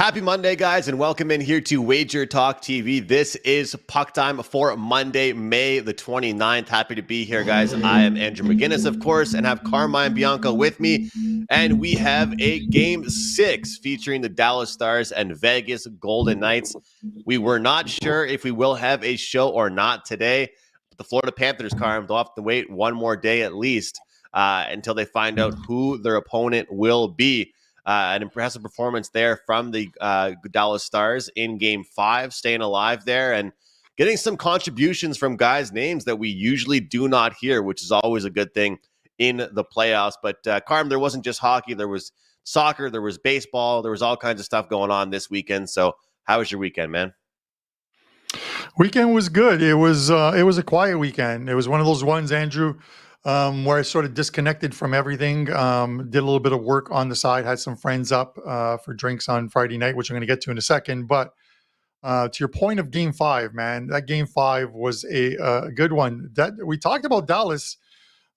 Happy Monday, guys, and welcome in here to WagerTalk TV. This is PuckTime for Monday, May the 29th. Happy to be here, guys. I am Andrew McInnis, of course, and have Carmine Bianco with me. And we have a Game 6 featuring the Dallas Stars and Vegas Golden Knights. We were not sure if we will have a show or not today. But the Florida Panthers, Carm, they'll have to wait one more day at least until they find out who their opponent will be. An impressive performance there from the Dallas Stars in Game 5, staying alive there and getting some contributions from guys' names that we usually do not hear, which is always a good thing in the playoffs. But, Carm, there wasn't just hockey. There was soccer. There was baseball. There was all kinds of stuff going on this weekend. So how was your weekend, man? Weekend was good. It was a quiet weekend. It was one of those ones, Andrew, where I sort of disconnected from everything, did a little bit of work on the side, had some friends up for drinks on Friday night, which I'm going to get to in a second. But to your point of Game 5, man, that Game 5 was a good one. That we talked about Dallas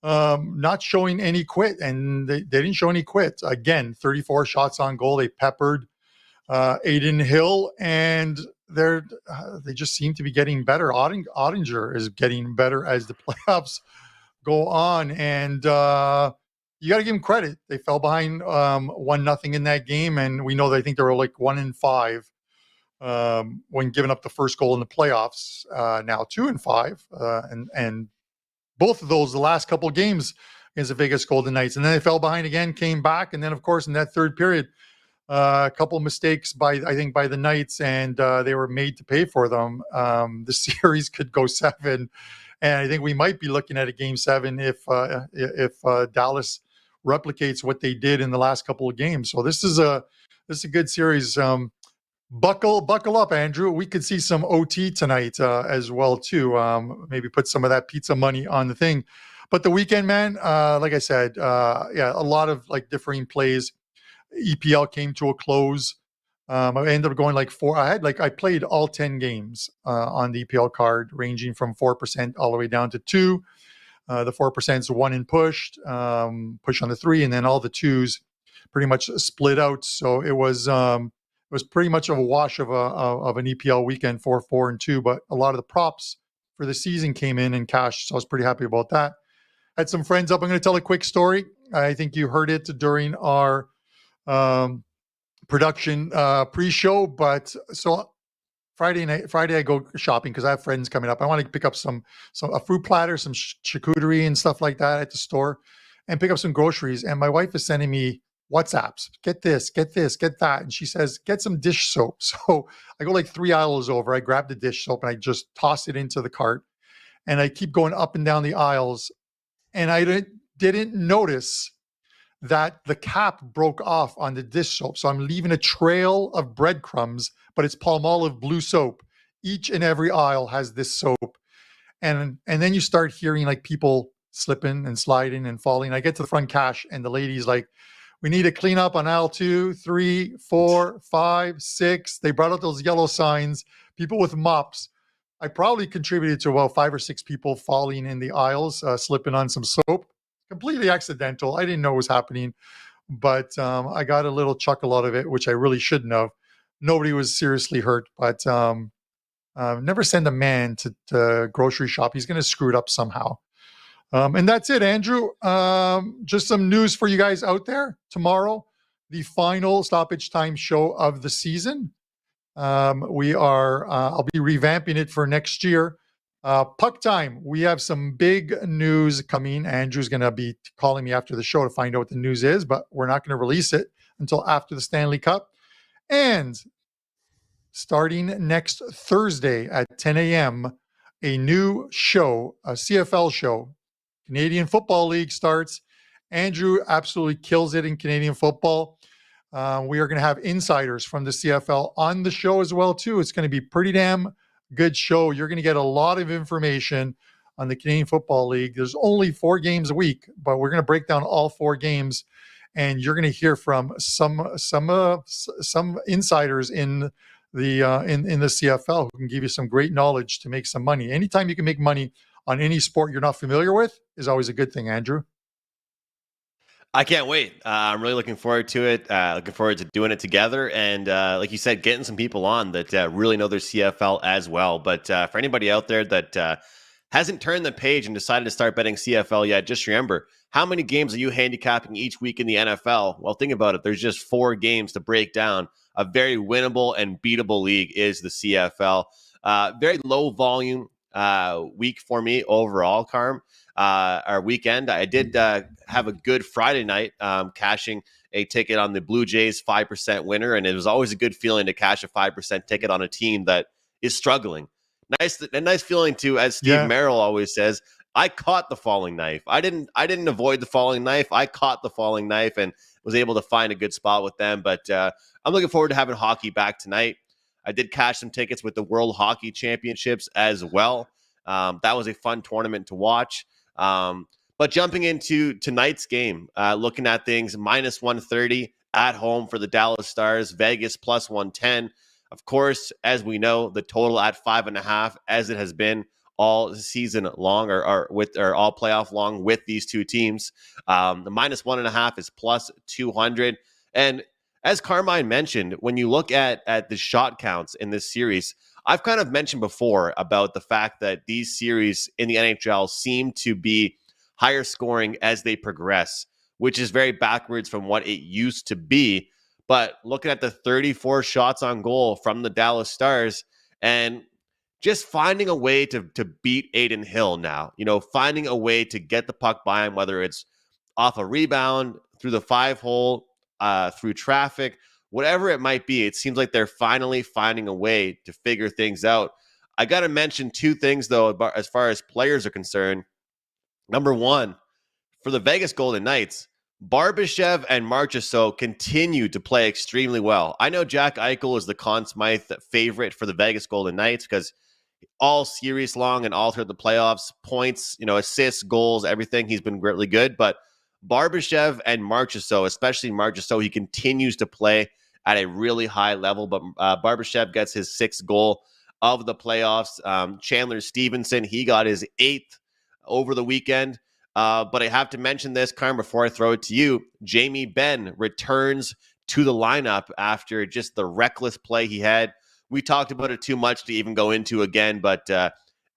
not showing any quit, and they didn't show any quit. Again, 34 shots on goal. They peppered Aiden Hill, and they just seem to be getting better. Ottinger is getting better as the playoffs go on, and you got to give them credit. They fell behind 1-0 in that game, and we know they think they were like 1-5 when giving up the first goal in the playoffs. Now 2-5, and both of those the last couple of games against the Vegas Golden Knights, and then they fell behind again, came back, and then of course in that third period, a couple of mistakes by the Knights, and they were made to pay for them. The series could go 7. And I think we might be looking at a Game 7 if Dallas replicates what they did in the last couple of games. So this is a good series. Buckle up, Andrew. We could see some OT tonight as well too. Maybe put some of that pizza money on the thing. But the weekend, man, like I said, a lot of like differing plays. EPL came to a close. I ended up going like 4. I played all 10 games on the EPL card, ranging from 4% all the way down to 2. The 4% is 1 and pushed, push on the 3, and then all the 2s pretty much split out. So it was pretty much of a wash of an EPL weekend, 4, 4, and 2. But a lot of the props for the season came in and cashed, so I was pretty happy about that. Had some friends up. I'm going to tell a quick story. I think you heard it during our production pre-show, but so Friday I go shopping because I have friends coming up. I want to pick up a fruit platter, some charcuterie and stuff like that at the store, and pick up some groceries. And my wife is sending me WhatsApps. Get this, get that. And she says, get some dish soap. So I go like 3 aisles over. I grab the dish soap and I just toss it into the cart. And I keep going up and down the aisles. And I didn't notice that the cap broke off on the dish soap. So I'm leaving a trail of breadcrumbs, but it's Palmolive blue soap. Each and every aisle has this soap. And then you start hearing like people slipping and sliding and falling. I get to the front cash and the lady's like, we need to clean up on aisle 2, 3, 4, 5, 6. They brought out those yellow signs, people with mops. I probably contributed to about 5 or 6 people falling in the aisles, slipping on some soap. Completely accidental. I didn't know it was happening, but I got a little chuckle out of it, which I really shouldn't have. Nobody was seriously hurt, but never send a man to grocery shop. He's going to screw it up somehow. And that's it, Andrew. Just some news for you guys out there. Tomorrow, the final stoppage time show of the season. I'll be revamping it for next year. Puck Time, we have some big news coming. Andrew's going to be calling me after the show to find out what the news is, but we're not going to release it until after the Stanley Cup. And starting next Thursday at 10 a.m., a new show, a CFL show, Canadian Football League starts. Andrew absolutely kills it in Canadian football. We are going to have insiders from the CFL on the show as well, too. It's going to be pretty damn good show. You're going to get a lot of information on the Canadian Football League. There's only 4 games a week, but we're going to break down all 4 games, and you're going to hear from some insiders in the CFL who can give you some great knowledge to make some money. Anytime you can make money on any sport you're not familiar with is always a good thing, Andrew. I can't wait. I'm really looking forward to it. Looking forward to doing it together. And like you said, getting some people on that really know their CFL as well. But for anybody out there that hasn't turned the page and decided to start betting CFL yet, just remember, how many games are you handicapping each week in the NFL? Well, think about it. There's just 4 games to break down. A very winnable and beatable league is the CFL. Very low volume week for me overall, Carm. Our weekend, I did have a good Friday night, cashing a ticket on the Blue Jays 5% winner, and it was always a good feeling to cash a 5% ticket on a team that is struggling. A nice feeling too, as Steve Merrill always says. I caught the falling knife. I didn't avoid the falling knife. I caught the falling knife and was able to find a good spot with them. But I'm looking forward to having hockey back tonight. I did cash some tickets with the World Hockey Championships as well. That was a fun tournament to watch. But jumping into tonight's game, looking at things, minus 130 at home for the Dallas Stars, Vegas plus 110. Of course, as we know, the total at 5.5, as it has been all season long or all playoff long with these two teams. The minus 1.5 is plus 200. And as Carmine mentioned, when you look at the shot counts in this series, I've kind of mentioned before about the fact that these series in the NHL seem to be higher scoring as they progress, which is very backwards from what it used to be. But looking at the 34 shots on goal from the Dallas Stars and just finding a way to beat Adin Hill now, finding a way to get the puck by him, whether it's off a rebound, through the 5-hole, through traffic, whatever it might be, it seems like they're finally finding a way to figure things out. I got to mention 2 things, though, as far as players are concerned. Number 1, for the Vegas Golden Knights, Barbashev and Marchessault continue to play extremely well. I know Jack Eichel is the Conn Smythe favorite for the Vegas Golden Knights because all series long and all throughout the playoffs, points, assists, goals, everything, he's been really good. But Barbashev and Marchessault, especially Marchessault, he continues to play at a really high level. But Barbashev gets his 6th goal of the playoffs. Chandler Stevenson, he got his 8th over the weekend. But I have to mention this, Carm, before I throw it to you. Jamie Benn returns to the lineup after just the reckless play he had. We talked about it too much to even go into again, but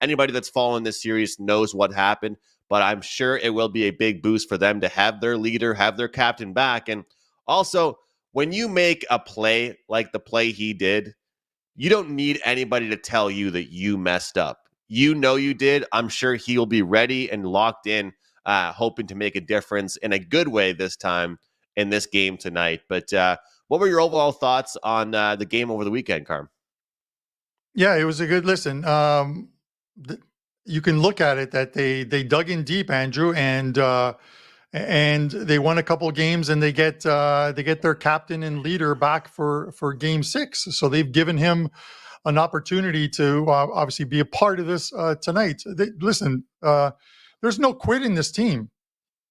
anybody that's following this series knows what happened. But I'm sure it will be a big boost for them to have their leader, have their captain back. And also, when you make a play like the play he did, you don't need anybody to tell you that you messed up. You know you did. I'm sure he'll be ready and locked in, hoping to make a difference in a good way this time in this game tonight. But what were your overall thoughts on the game over the weekend, Carm? Yeah, it was a good listen. You can look at it that they dug in deep, Andrew, and they won a couple of games, and they get their captain and leader back for Game 6. So they've given him an opportunity to obviously be a part of this tonight. There's no quit in this team.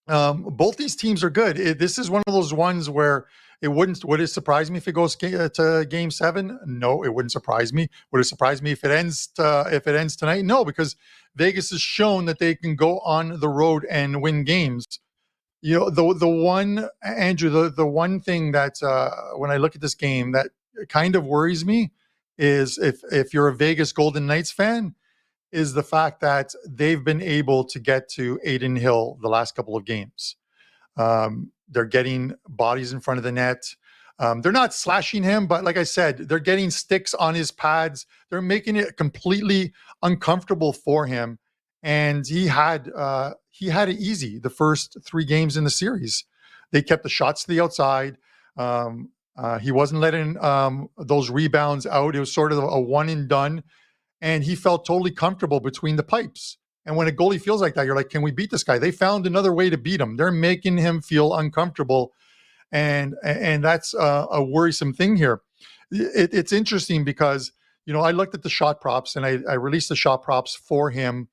Both these teams are good. This is one of those ones where would it surprise me if it goes to Game 7? No, it wouldn't surprise me. Would it surprise me if it ends tonight? No, because Vegas has shown that they can go on the road and win games. The one, Andrew, the one thing that when I look at this game that kind of worries me is if you're a Vegas Golden Knights fan, is the fact that they've been able to get to Adin Hill the last couple of games. They're getting bodies in front of the net. They're not slashing him, but like I said, they're getting sticks on his pads. They're making it completely uncomfortable for him. And he had it easy the first 3 games in the series. They kept the shots to the outside. He wasn't letting those rebounds out. It was sort of a one and done. And he felt totally comfortable between the pipes. And when a goalie feels like that, you're like, can we beat this guy? They found another way to beat him. They're making him feel uncomfortable. And that's a worrisome thing here. It's interesting because, I looked at the shot props and I released the shot props for him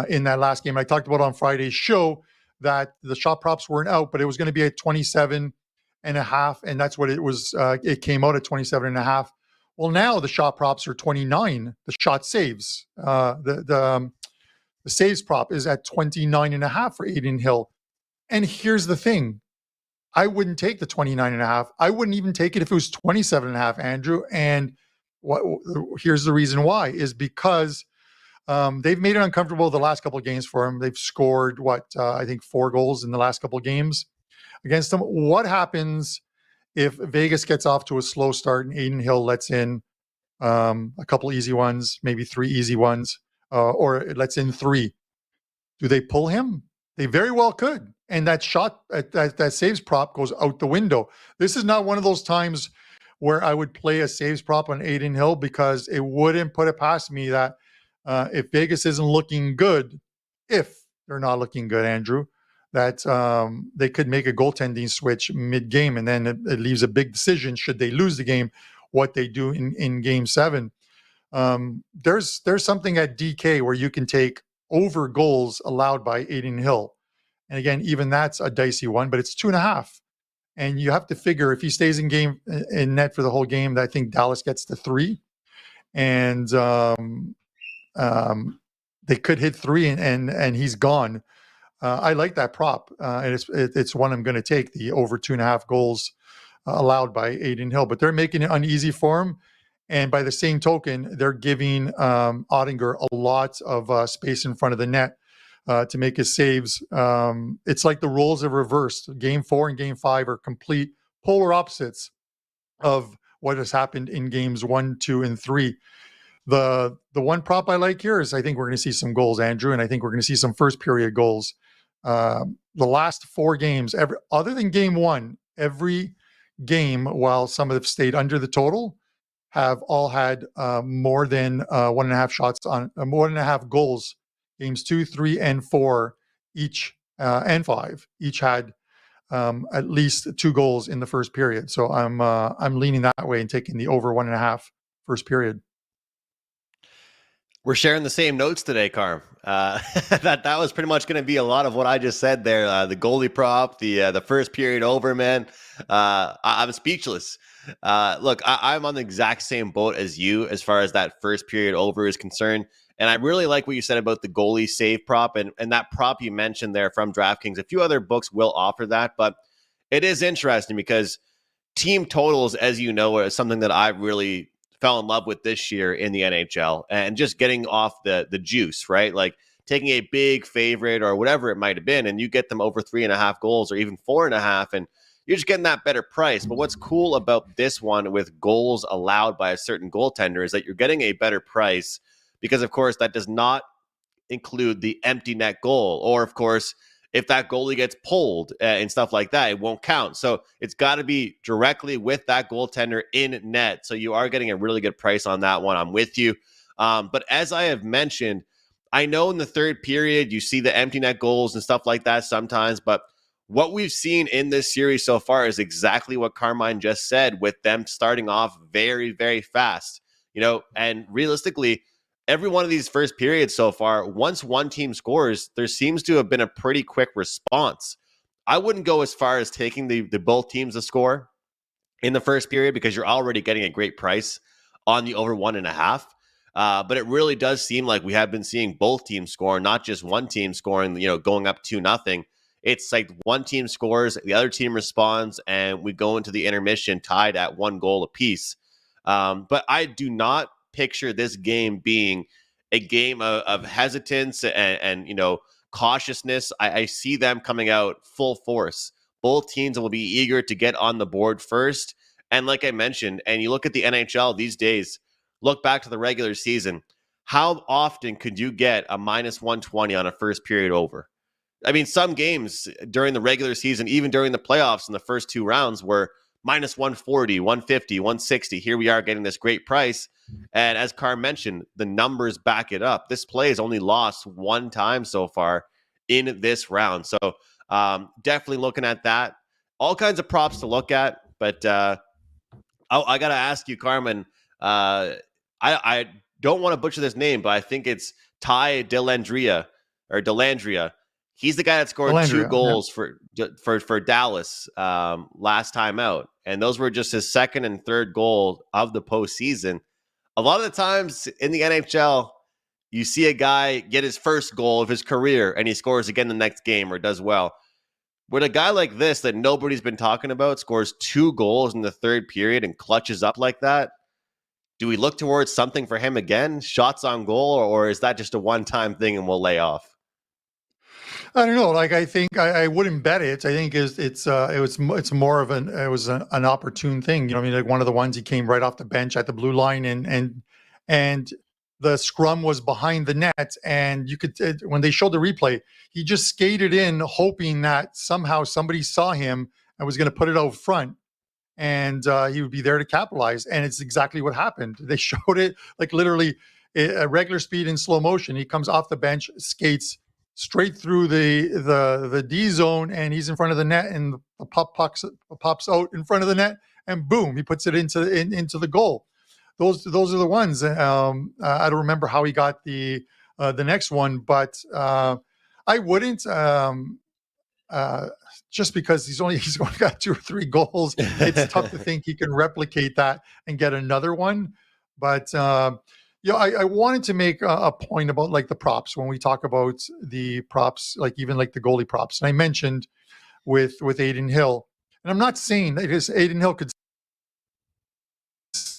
in that last game. I talked about on Friday's show that the shot props weren't out, but it was going to be at 27.5. And that's what it was. It came out at 27.5. Well, now the shot props are 29. The shot saves, the saves prop is at 29.5 for Adin Hill. And here's the thing: I wouldn't take the 29.5. I wouldn't even take it if it was 27.5, Andrew. And here's the reason why is because they've made it uncomfortable the last couple of games for him. They've scored I think 4 goals in the last couple of games against them. What happens if Vegas gets off to a slow start and Adin Hill lets in a couple easy ones, maybe 3 easy ones, or it lets in 3? Do they pull him? They very well could. And that shot, that saves prop goes out the window. This is not one of those times where I would play a saves prop on Adin Hill, because it wouldn't put it past me that if Vegas isn't looking good, if they're not looking good, Andrew, that they could make a goaltending switch mid-game, and then it leaves a big decision, should they lose the game, what they do in Game 7. There's something at DK where you can take over goals allowed by Adin Hill. And again, even that's a dicey one, but it's 2.5. And you have to figure if he stays in net for the whole game, that I think Dallas gets to 3. And they could hit 3 and he's gone. I like that prop. And it's one I'm going to take, the over 2.5 goals allowed by Adin Hill. But they're making it uneasy for him. And by the same token, they're giving Ottinger a lot of space in front of the net to make his saves. It's like the roles are reversed. Game 4 and Game 5 are complete polar opposites of what has happened in Games 1, 2, and 3. The one prop I like here is I think we're going to see some goals, Andrew, and I think we're going to see some first period goals. The last 4 games, other than Game 1, every game, while some have stayed under the total, have all had more than 1.5 shots on 1.5 goals. Games 2, 3, and 4 each, and 5 each had at least 2 goals in the first period. So I'm leaning that way and taking the over 1.5 first period. We're sharing the same notes today, Carm. That was pretty much going to be a lot of what I just said there. The goalie prop, the first period over, man. I'm speechless. Look, I'm on the exact same boat as you as far as that first period over is concerned. And I really like what you said about the goalie save prop and that prop you mentioned there from DraftKings. A few other books will offer that, but it is interesting because team totals, as you know, is something that I really fell in love with this year in the NHL, and just getting off the juice, right? Like taking a big favorite or whatever it might have been, and you get them over 3.5 goals or even 4.5, and you're just getting that better price. But what's cool about this one with goals allowed by a certain goaltender is that you're getting a better price because, of course, that does not include the empty net goal. Or, of course, if that goalie gets pulled and stuff like that, it won't count. So it's got to be directly with that goaltender in net. So you are getting a really good price on that one. I'm with you. But as I have mentioned, I know in the third period, you see the empty net goals and stuff like that sometimes, but what we've seen in this series so far is exactly what Carmine just said, with them starting off very, very fast, and realistically, every one of these first periods so far, once one team scores, there seems to have been a pretty quick response. I wouldn't go as far as taking the both teams to score in the first period because you're already getting a great price on the over 1.5. But it really does seem like we have been seeing both teams score, not just one team scoring, going up 2-0. It's like one team scores, the other team responds, and we go into the intermission tied at 1 goal apiece. But I do not picture this game being a game of hesitance and cautiousness. I see them coming out full force. Both teams will be eager to get on the board first. And like I mentioned, and you look at the NHL these days, look back to the regular season, how often could you get a minus 120 on a first period over? I mean, some games during the regular season, even during the playoffs in the first 2 rounds, were minus 140, 150, 160. Here we are getting this great price. And as Carr mentioned, the numbers back it up. This play has only lost 1 time so far in this round. So definitely looking at that. All kinds of props to look at. But I got to ask you, Carmen, I don't want to butcher this name, but I think it's Ty Dellandrea. He's the guy that scored 2 goals for Dallas last time out. And those were just his second and third goal of the postseason. A lot of the times in the NHL, you see a guy get his first goal of his career and he scores again the next game or does well. Would a guy like this that nobody's been talking about scores 2 goals in the third period and clutches up like that? Do we look towards something for him again? Shots on goal, or is that just a one-time thing and we'll lay off? I don't know. Like, I think I wouldn't bet it. I think it's more of an opportune thing. You know, I mean, like one of the ones he came right off the bench at the blue line, and the scrum was behind the net, and you could when they showed the replay, he just skated in, hoping that somehow somebody saw him and was going to put it out front, and he would be there to capitalize. And it's exactly what happened. They showed it like literally at regular speed in slow motion. He comes off the bench, skates straight through the D zone, and he's in front of the net, and the puck pops out in front of the net, and boom, he puts it into the goal. Those are the ones. I don't remember how he got the next one, but I wouldn't. Just because he's only got 2 or 3 goals, it's tough to think he can replicate that and get another one. But I wanted to make a point about like the props when we talk about the props, like even like the goalie props. And I mentioned with Adin Hill, and I'm not saying that Adin Hill could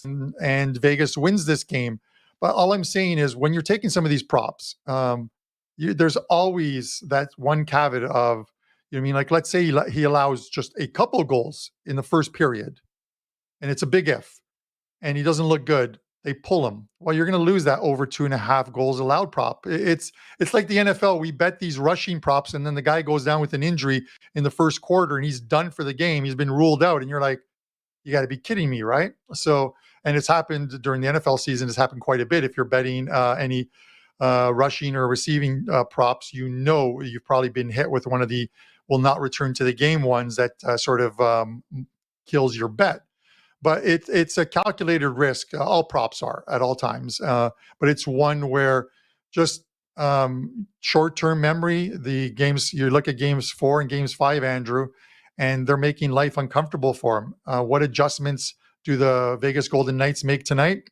and Vegas wins this game, but all I'm saying is when you're taking some of these props, there's always that one caveat of, you know what I mean? Like, let's say he allows just a couple goals in the first period, and it's a big if, and he doesn't look good. They pull him. Well, you're going to lose that over 2.5 goals allowed prop. It's like the NFL. We bet these rushing props, and then the guy goes down with an injury in the first quarter, and he's done for the game. He's been ruled out, and you're like, you got to be kidding me, right? So, and it's happened during the NFL season. It's happened quite a bit. If you're betting any rushing or receiving props, you know you've probably been hit with one of the will not return to the game ones that sort of kills your bet. But it's a calculated risk. All props are at all times. But it's one where just short-term memory, the games, you look at games 4 and games 5, Andrew, and they're making life uncomfortable for him. What adjustments do the Vegas Golden Knights make tonight?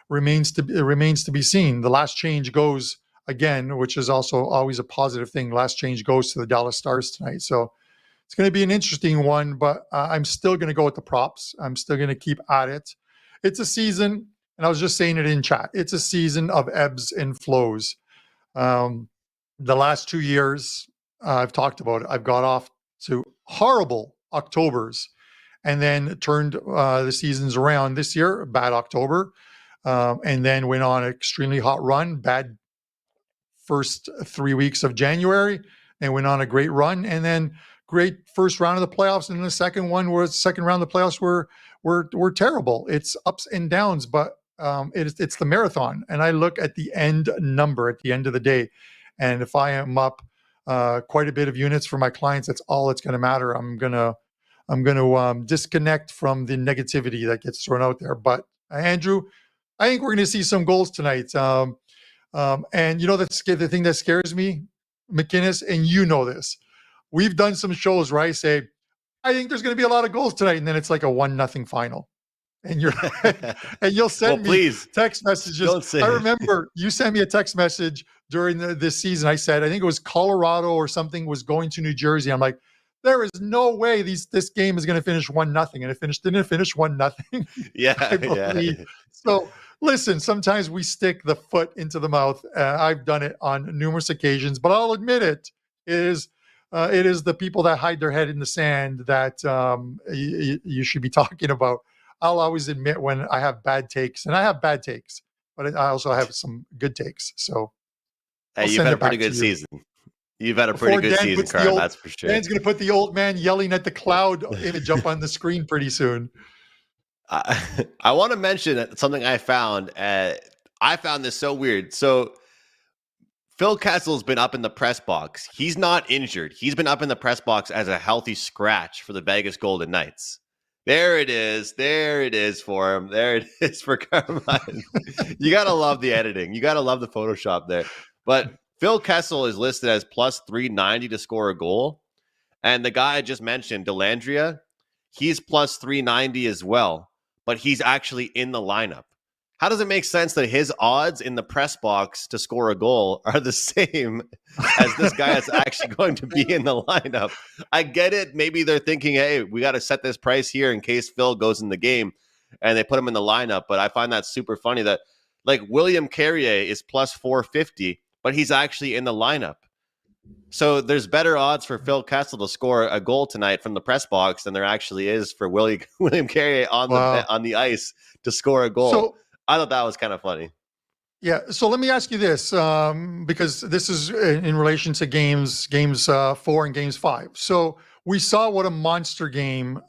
Remains to be seen. The last change goes again, which is also always a positive thing. Last change goes to the Dallas Stars tonight. So it's going to be an interesting one, but I'm still going to go with the props. I'm still going to keep at it. It's a season, and I was just saying it in chat, it's a season of ebbs and flows. The last 2 years, I've talked about it. I've got off to horrible Octobers and then turned the seasons around. This year, bad October, and then went on an extremely hot run, bad first 3 weeks of January, and went on a great run, and then great first round of the playoffs, and then the second round of the playoffs were terrible. It's ups and downs, but it's the marathon, and I look at the end number at the end of the day, and if I am up quite a bit of units for my clients, that's all that's going to matter. I'm gonna disconnect from the negativity that gets thrown out there. But Andrew, I think we're going to see some goals tonight. And you know, that's the thing that scares me, McInnis, and you know this. We've done some shows where I say, I think there's going to be a lot of goals tonight, and then it's like a 1-0 final. And you're and you'll send me text messages. I remember you sent me a text message during this season. I said, I think it was Colorado or something was going to New Jersey. I'm like, there is no way this game is going to finish 1-0, and didn't it finish 1-0? Yeah, I believe. Yeah. So listen, sometimes we stick the foot into the mouth. I've done it on numerous occasions, but I'll admit it is the people that hide their head in the sand that you should be talking about. I'll always admit when I have bad takes, and I have bad takes, but I also have some good takes. So hey, you've had a pretty good season. You've had a pretty good season, Carl, that's for sure. Dan's going to put the old man yelling at the cloud image up on the screen pretty soon. I want to mention something I found. I found this so weird. So Phil Kessel's been up in the press box. He's not injured. He's been up in the press box as a healthy scratch for the Vegas Golden Knights. There it is. There it is for him. There it is for Carmine. You got to love the editing. You got to love the Photoshop there. But Phil Kessel is listed as plus 390 to score a goal. And the guy I just mentioned, Dellandrea, he's plus 390 as well. But he's actually in the lineup. how does it make sense that his odds in the press box to score a goal are the same as this guy that's actually going to be in the lineup? I get it. Maybe they're thinking, hey, we got to set this price here in case Phil goes in the game, and they put him in the lineup. But I find that super funny that, like, William Carrier is plus 450, but he's actually in the lineup. So there's better odds for Phil Kessel to score a goal tonight from the press box than there actually is for William Carrier on the ice to score a goal. So, I thought that was kind of funny. Yeah. So let me ask you this, because this is in relation to games 4 and games 5. So we saw what a monster game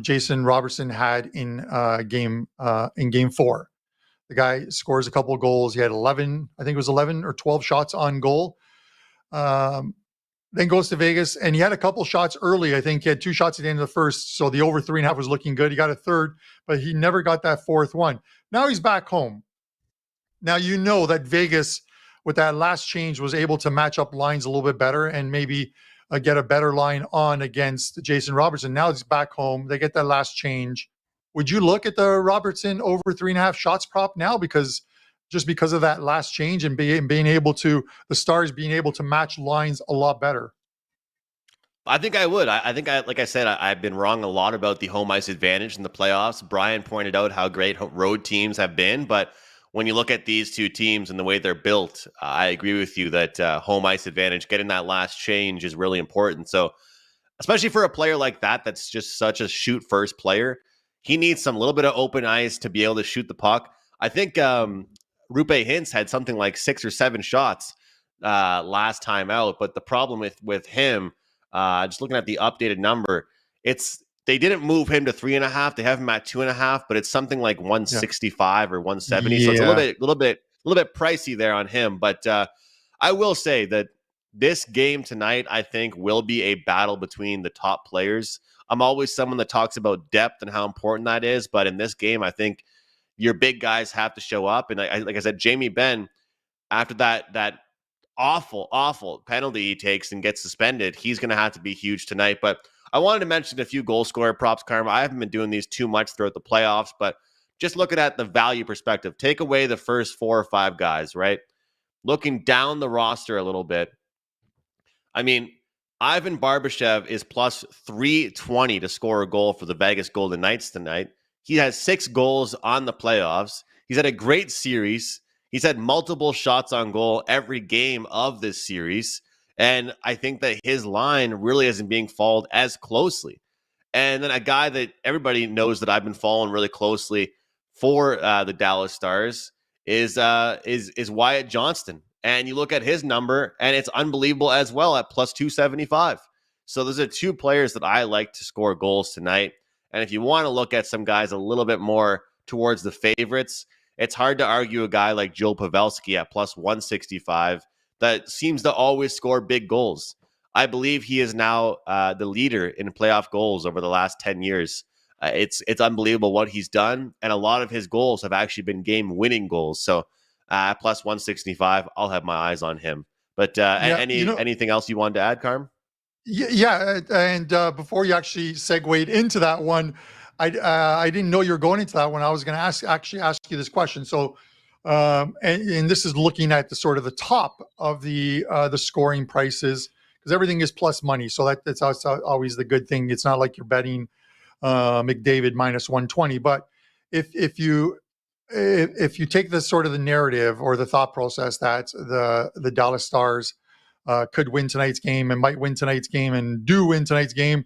Jason Robertson had in game 4. The guy scores a couple of goals. He had 11, I think it was 11 or 12 shots on goal. Then goes to Vegas, and he had a couple shots early. I think he had 2 shots at the end of the first. So the over 3.5 was looking good. He got a third, but he never got that fourth one. Now he's back home. Now, you know that Vegas, with that last change, was able to match up lines a little bit better and maybe get a better line on against Jason Robertson. Now he's back home. They get that last change. Would you look at the Robertson over 3.5 shots prop now because of that last change and being able to, the Stars being able to match lines a lot better? I think I would. I think, like I said, I've been wrong a lot about the home ice advantage in the playoffs. Brian pointed out how great road teams have been, but when you look at these two teams and the way they're built, I agree with you that home ice advantage, getting that last change is really important. So, especially for a player like that, that's just such a shoot first player, he needs some little bit of open ice to be able to shoot the puck. I think Rupe Hintz had something like 6 or 7 shots last time out, but the problem with him, just looking at the updated number, they didn't move him to 3.5. They have him at 2.5, but it's something like 165 or 170. Yeah. So it's a little bit pricey there on him. But I will say that this game tonight, I think, will be a battle between the top players. I'm always someone that talks about depth and how important that is, but in this game, I think your big guys have to show up. And like I said, Jamie Benn, after that awful penalty he takes and gets suspended, he's going to have to be huge tonight. But I wanted to mention a few goal scorer props, Karma. I haven't been doing these too much throughout the playoffs, but just looking at the value perspective, take away the first 4 or 5 guys, right? Looking down the roster a little bit. I mean, Ivan Barbashev is plus 320 to score a goal for the Vegas Golden Knights tonight. He has 6 goals on the playoffs. He's had a great series. He's had multiple shots on goal every game of this series. And I think that his line really isn't being followed as closely. And then a guy that everybody knows that I've been following really closely for the Dallas Stars is Wyatt Johnston. And you look at his number, and it's unbelievable as well at plus 275. So those are 2 players that I like to score goals tonight. And if you want to look at some guys a little bit more towards the favorites, it's hard to argue a guy like Joe Pavelski at plus 165 that seems to always score big goals. I believe he is now the leader in playoff goals over the last 10 years. It's unbelievable what he's done, and a lot of his goals have actually been game-winning goals. So plus 165, I'll have my eyes on him. But anything else you wanted to add, Carm? Yeah, and before you actually segued into that one, I didn't know you were going into that one. I was going to ask you this question. So, and this is looking at the sort of the top of the scoring prices, because everything is plus money. So that's always the good thing. It's not like you're betting McDavid minus 120. But if you take the sort of the narrative or the thought process that the Dallas Stars could win tonight's game and might win tonight's game and do win tonight's game,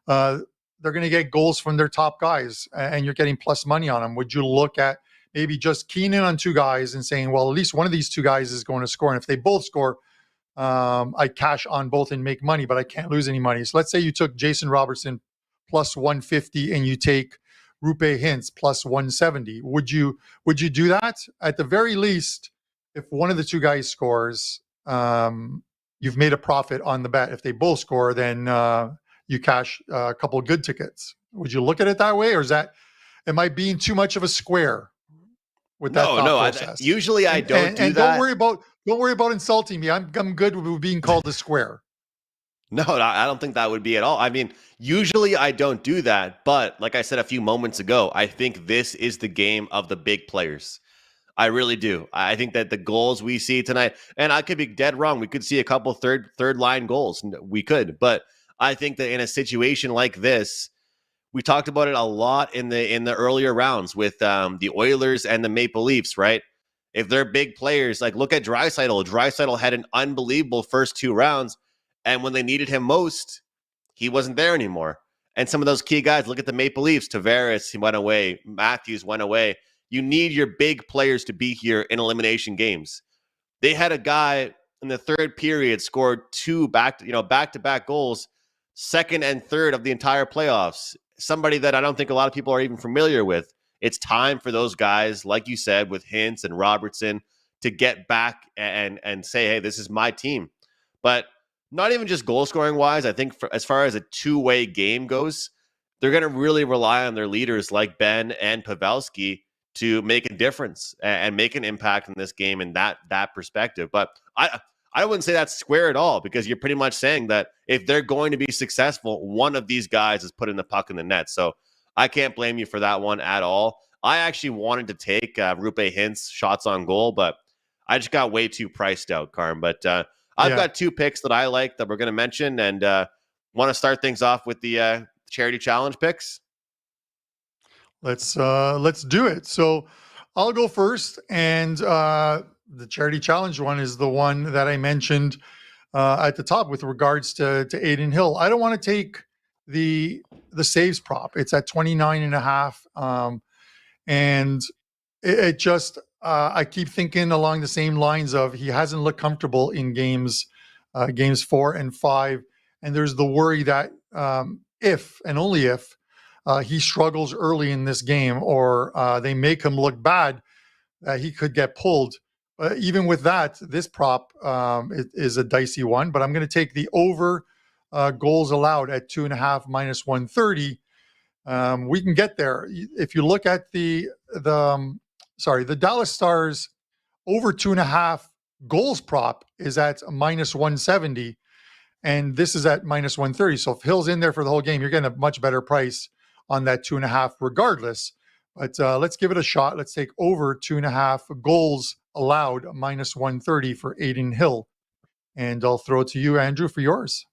they're going to get goals from their top guys, and you're getting plus money on them. Would you look at maybe just keying in on 2 guys and saying, well, at least one of these 2 guys is going to score, and if they both score, I cash on both and make money, but I can't lose any money. So let's say you took Jason Robertson plus 150 and you take Rupe Hintz plus 170. Would you do that? At the very least, if one of the 2 guys scores, you've made a profit on the bet. If they both score, then you cash a couple of good tickets. Would you look at it that way, or am I being too much of a square with that thought process? Usually I don't do that. Don't worry about insulting me. I'm good with being called a square. No, I don't think that would be at all. I mean, usually I don't do that, but like I said a few moments ago, I think this is the game of the big players. I really do. I think that the goals we see tonight, and I could be dead wrong. We could see a couple third line goals. We could, but I think that in a situation like this, we talked about it a lot in the earlier rounds with the Oilers and the Maple Leafs, right? If they're big players, like look at Draisaitl. Draisaitl had an unbelievable first 2 rounds, and when they needed him most, he wasn't there anymore. And some of those key guys, look at the Maple Leafs. Tavares, he went away. Matthews went away. You need your big players to be here in elimination games. They had a guy in the third period scored 2 back-to-back goals, second and third of the entire playoffs. Somebody that I don't think a lot of people are even familiar with. It's time for those guys, like you said, with Hintz and Robertson, to get back and say, hey, this is my team. But not even just goal scoring wise, I think as far as a two-way game goes, they're going to really rely on their leaders like Ben and Pavelski to make a difference and make an impact in this game in that perspective. But I wouldn't say that's square at all, because you're pretty much saying that if they're going to be successful, one of these guys is putting the puck in the net. So I can't blame you for that one at all. I actually wanted to take Roope Hintz shots on goal, but I just got way too priced out, Carm. But I've got 2 picks that I like that we're going to mention, and want to start things off with the charity challenge picks. Let's do it. So I'll go first, and the charity challenge one is the one that I mentioned at the top with regards to Adin Hill. I don't want to take the saves prop. It's at 29.5, and it just I keep thinking along the same lines of he hasn't looked comfortable in games 4 and 5, and there's the worry that if and only if he struggles early in this game, or they make him look bad, he could get pulled. Even with that, this prop is a dicey one, but I'm going to take the over goals allowed at 2.5 minus 130. We can get there. If you look at the Dallas Stars over 2.5 goals prop is at minus 170, and this is at minus 130. So if Hill's in there for the whole game, you're getting a much better price on that 2.5 regardless. But let's give it a shot. Let's take over 2.5 goals allowed minus 130 for Adin Hill. And I'll throw it to you, Andrew, for yours.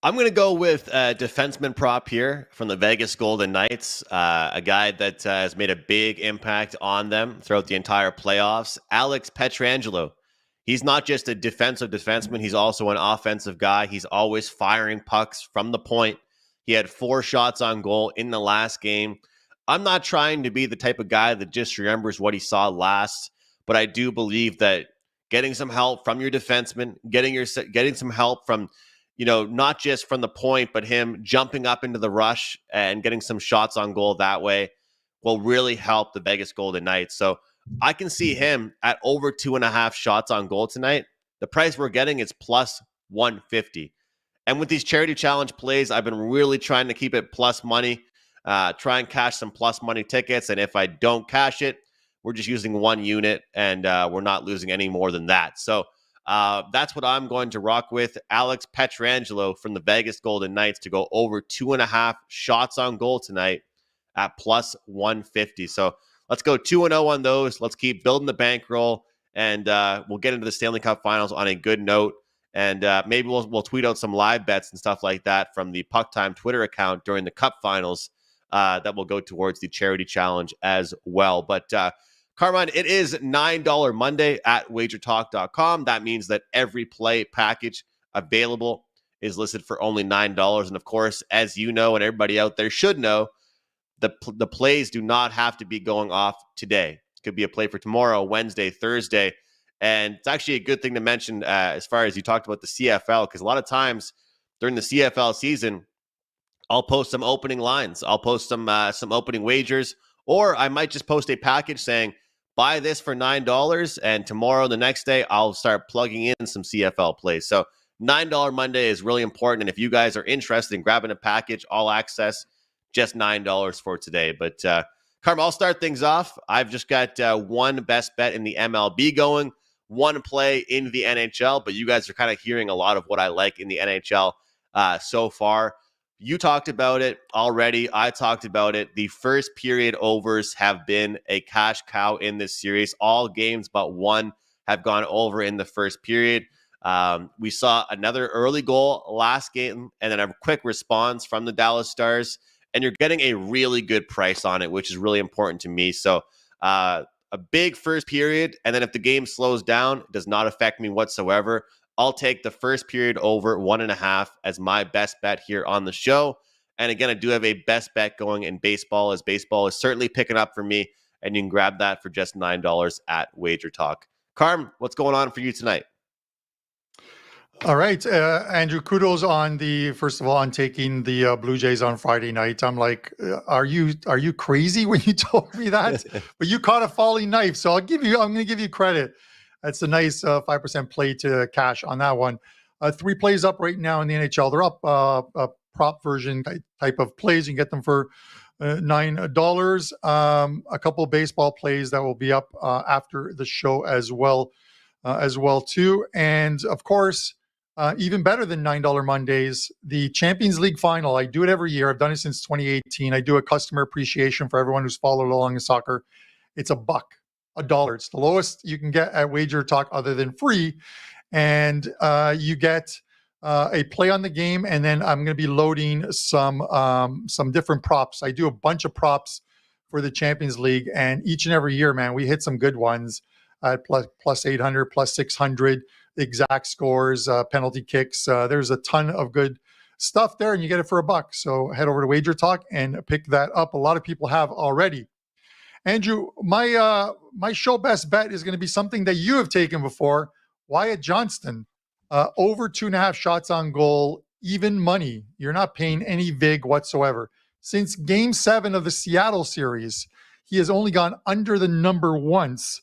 I'm going to go with a defenseman prop here from the Vegas Golden Knights, a guy that has made a big impact on them throughout the entire playoffs, Alex Pietrangelo. He's not just a defensive defenseman. He's also an offensive guy. He's always firing pucks from the point. He had 4 shots on goal in the last game. I'm not trying to be the type of guy that just remembers what he saw last, but I do believe that getting some help from your defenseman, getting some help from, not just from the point, but him jumping up into the rush and getting some shots on goal that way will really help the Vegas Golden Knights. So I can see him at over 2.5 shots on goal tonight. The price we're getting is plus 150. And with these charity challenge plays, I've been really trying to keep it plus money, try and cash some plus money tickets. And if I don't cash it, we're just using 1 unit, and we're not losing any more than that. So that's what I'm going to rock with. Alex Pietrangelo from the Vegas Golden Knights to go over 2.5 shots on goal tonight at plus 150. So let's go 2-0 on those. Let's keep building the bankroll, and we'll get into the Stanley Cup Finals on a good note. And maybe we'll tweet out some live bets and stuff like that from the PuckTime Twitter account during the Cup Finals that will go towards the charity challenge as well. But Carmine, it is $9 Monday at WagerTalk.com. That means that every play package available is listed for only $9. And of course, as you know, and everybody out there should know, the plays do not have to be going off today. It could be a play for tomorrow, Wednesday, Thursday. And it's actually a good thing to mention as far as you talked about the CFL, because a lot of times during the CFL season, I'll post some opening lines. I'll post some opening wagers, or I might just post a package saying, buy this for $9, and tomorrow, the next day, I'll start plugging in some CFL plays. So $9 Monday is really important. And if you guys are interested in grabbing a package, all access, just $9 for today. But Carm, I'll start things off. I've just got one best bet in the MLB going, one play in the NHL, but you guys are kind of hearing a lot of what I like in the NHL so far. You talked about it already. I talked about it. The first period overs have been a cash cow in this series. All games but one have gone over in the first period. We saw another early goal last game and then a quick response from the Dallas Stars. And you're getting a really good price on it, which is really important to me. So a big first period. And then if the game slows down, it does not affect me whatsoever. I'll take the first period over 1.5 as my best bet here on the show. And again, I do have a best bet going in baseball, as baseball is certainly picking up for me. And you can grab that for just $9 at WagerTalk. Carm, what's going on for you tonight? All right, Andrew, kudos first of all, on taking the Blue Jays on Friday night. I'm like, are you crazy when you told me that? But you caught a falling knife, so I'm going to give you credit. That's a nice 5% play to cash on that one. 3 plays up right now in the NHL. They're up a prop version type of plays. You can get them for $9. A couple of baseball plays that will be up after the show as well too. And of course, even better than $9 Mondays, the Champions League final. I do it every year. I've done it since 2018. I do a customer appreciation for everyone who's followed along in soccer. It's $1, $1. It's the lowest you can get at WagerTalk other than free. And you get a play on the game. And then I'm going to be loading some different props. I do a bunch of props for the Champions League. And each and every year, man, we hit some good ones at plus 800, plus 600. Exact scores, penalty kicks. There's a ton of good stuff there, and you get it for $1. So head over to WagerTalk and pick that up. A lot of people have already. Andrew, my show best bet is going to be something that you have taken before. Wyatt Johnston, over 2.5 shots on goal, even money. You're not paying any vig whatsoever. Since Game 7 of the Seattle series, he has only gone under the number once.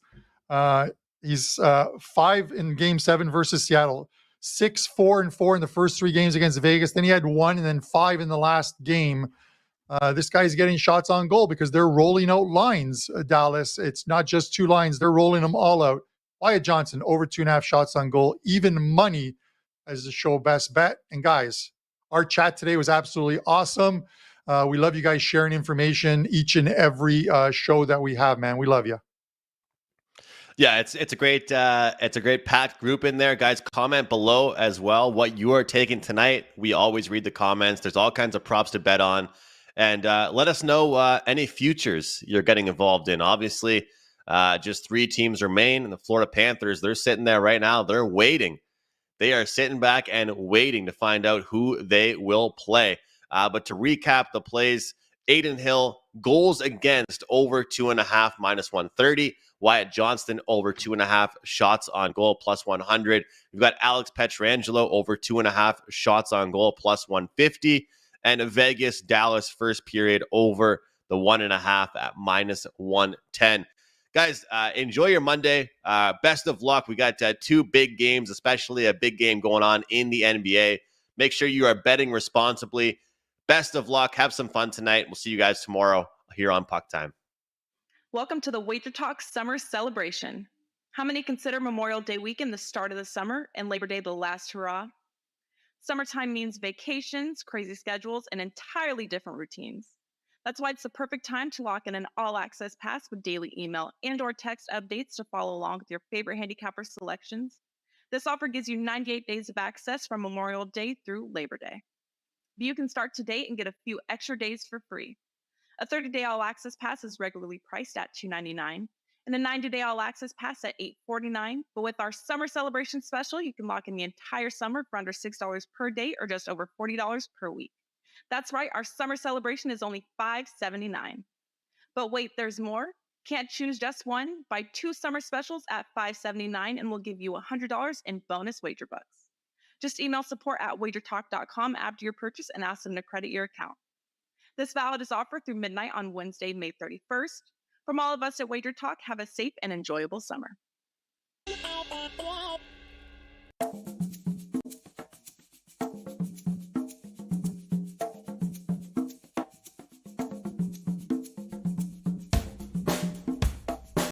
He's 5 in Game 7 versus Seattle, 6, 4, and 4 in the first 3 games against Vegas. Then he had 1 and then 5 in the last game. This guy's getting shots on goal because they're rolling out lines, Dallas. It's not just 2 lines. They're rolling them all out. Wyatt Johnston, over 2.5 shots on goal, even money as the show best bet. And guys, our chat today was absolutely awesome. We love you guys sharing information each and every show that we have, man. We love you. Yeah, it's a great packed group in there, guys. Comment below as well what you are taking tonight. We always read the comments. There's all kinds of props to bet on, and let us know any futures you're getting involved in. Obviously, just 3 teams remain, and the Florida Panthers, they're sitting there right now. They're waiting. They are sitting back and waiting to find out who they will play. But to recap the plays, Aiden Hill, goals against over 2.5, minus 130. Wyatt Johnston, over 2.5 shots on goal, plus 100. We've got Alex Pietrangelo, over 2.5 shots on goal, plus 150. And Vegas, Dallas, first period, over the 1.5 at minus 110. Guys, enjoy your Monday. Best of luck. We got 2 big games, especially a big game going on in the NBA. Make sure you are betting responsibly. Best of luck. Have some fun tonight. We'll see you guys tomorrow here on PuckTime. Welcome to the WagerTalk Summer Celebration. How many consider Memorial Day weekend the start of the summer and Labor Day the last hurrah? Summertime means vacations, crazy schedules, and entirely different routines. That's why it's the perfect time to lock in an all-access pass with daily email and/or text updates to follow along with your favorite handicapper selections. This offer gives you 98 days of access from Memorial Day through Labor Day. You can start today and get a few extra days for free. A 30-day all-access pass is regularly priced at $2.99, and a 90-day all-access pass at $8.49. But with our summer celebration special, you can lock in the entire summer for under $6 per day or just over $40 per week. That's right, our summer celebration is only $5.79. But wait, there's more. Can't choose just one? Buy 2 summer specials at $5.79 and we'll give you $100 in bonus wager bucks. Just email support@wagertalk.com after your purchase and ask them to credit your account. This valid is offered through midnight on Wednesday, May 31st. From all of us at WagerTalk, have a safe and enjoyable summer.